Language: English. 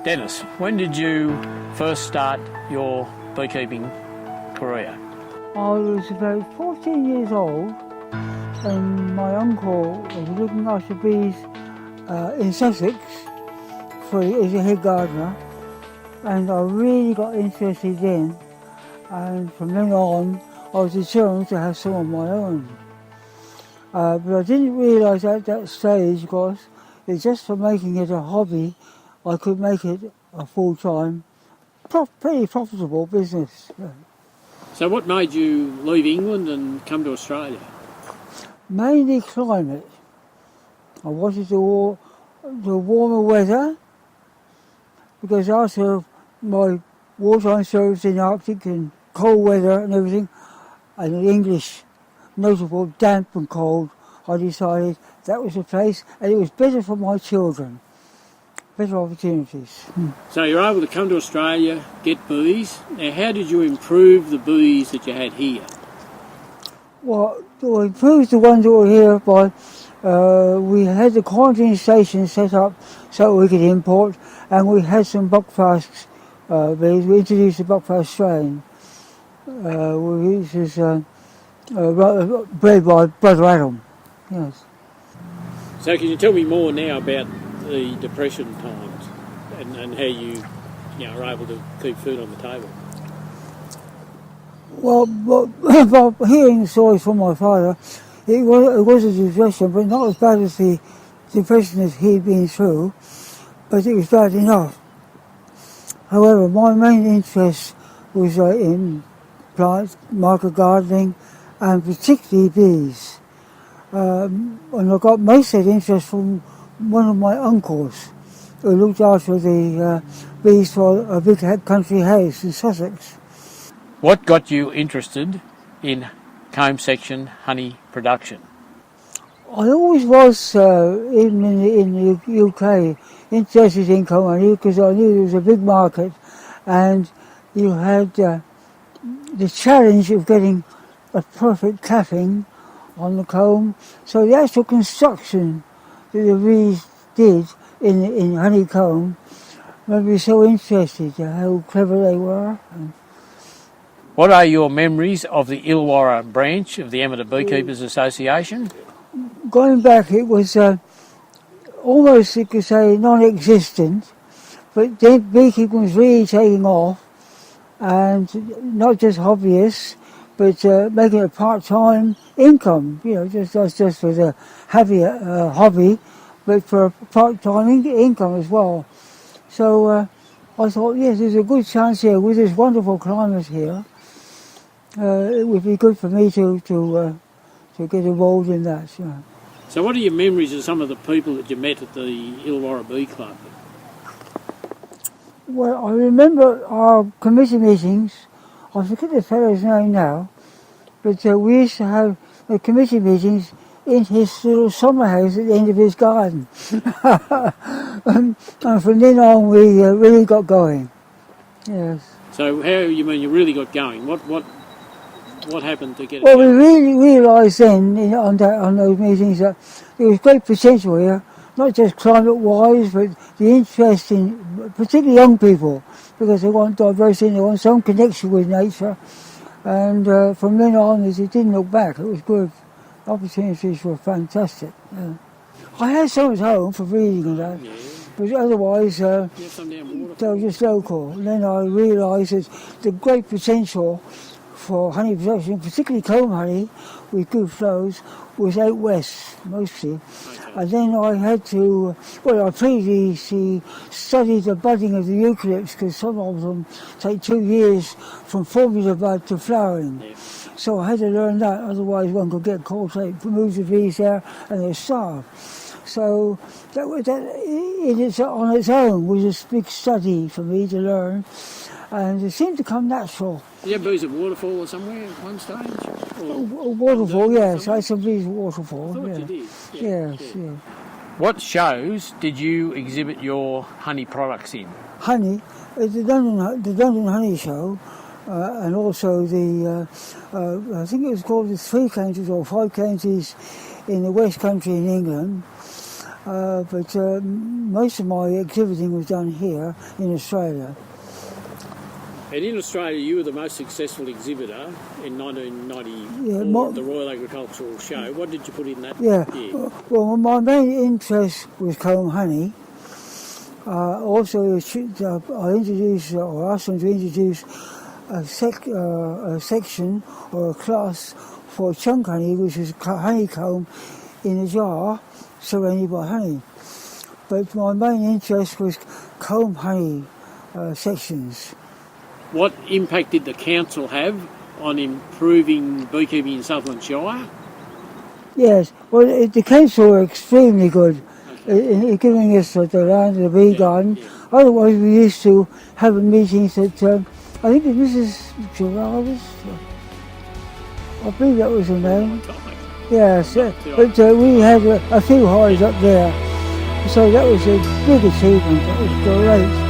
Dennis, when did you first start your beekeeping career? I was about 14 years old and my uncle was looking after bees in Sussex as a head gardener, and I really got interested then, and from then on I was determined to have some of my own. But I didn't realise at that stage, because it's just for making it a hobby, I could make it a full-time, pretty profitable business. So what made you leave England and come to Australia? Mainly climate. I wanted the warmer weather, because after my wartime service in the Arctic and cold weather and everything, and the English notable damp and cold, I decided that was the place, and it was better for my children. Better opportunities. So you were able to come to Australia, get bees. Now how did you improve the bees that you had here? Well, to improve the ones that were here by, we had the quarantine station set up so we could import, and we had some buckfast bees. We introduced the buckfast strain, which is bred by Brother Adam. Yes. So can you tell me more now about the Depression times and how you are able to keep food on the table? Well, but hearing stories from my father, it was a depression, but not as bad as the depression that he'd been through, but it was bad enough. However, my main interest was in plants, market gardening, and particularly bees. And I got most of that interest from one of my uncles, who looked after the bees for a big country house in Sussex. What got you interested in comb section honey production? I always was, even in the UK, interested in comb honey, because I knew there was a big market, and you had the challenge of getting a perfect capping on the comb. So the actual construction that the bees did in honeycomb made me so interested how clever they were. What are your memories of the Illawarra branch of the Amateur Beekeepers Association? Going back, it was almost, you could say, non-existent, but then beekeeping was really taking off, and not just hobbyists, but making it a part-time income, just for the hobby, but for a part-time income as well. So I thought, yes, there's a good chance here with this wonderful climate here. It would be good for me to get involved in that. Yeah. So what are your memories of some of the people that you met at the Illawarra Bee Club? Well, I remember our committee meetings. I forget the fellow's name now, but we used to have committee meetings in his little summer house at the end of his garden. and from then on we really got going. Yes. So how you mean you really got going? What happened to get it Well, going? we really realised then on those meetings that there was great potential here, not just climate-wise, but the interest in particularly young people, because they want diversity, they want some connection with nature. And from then on, as it didn't look back, it was good. Opportunities were fantastic. Yeah. I had some at home for reading and that, but otherwise they were just local. And then I realised that the great potential for honey production, particularly comb honey with good flows, was out west mostly. Okay. And then I had to, I previously studied the budding of the eucalypts, because some of them take 2 years from forming the bud to flowering. Yeah. So I had to learn that, otherwise one could get caught out, move the bees there and they'll starve. So that on its own was a big study for me to learn, and it seemed to come natural. Did you have bees at Waterfall or somewhere at one stage? Waterfall, yes. I had some bees at Waterfall. I thought you did. Yes. What shows did you exhibit your honey products in? Honey, the London Honey Show, and also I think it was called the 3 counties or 5 counties in the West Country in England. but most of my exhibiting was done here in Australia. And in Australia, you were the most successful exhibitor in 1990 Yeah, for the Royal Agricultural Show. What did you put in that Yeah, year? well, my main interest was comb honey. Also, I introduced, or asked them to introduce a section or a class for chunk honey, which is honeycomb in a jar surrounded by honey. But my main interest was comb honey sections. What impact did the council have on improving beekeeping in Sutherland Shire? Yes, well, the council were extremely good in giving us the land of the bee garden. Yeah. Otherwise, we used to have meetings at, I think it was Mrs. Gerard's, I believe that was her name. Yes, but we had a few hives up there, so that was a big achievement. That was great.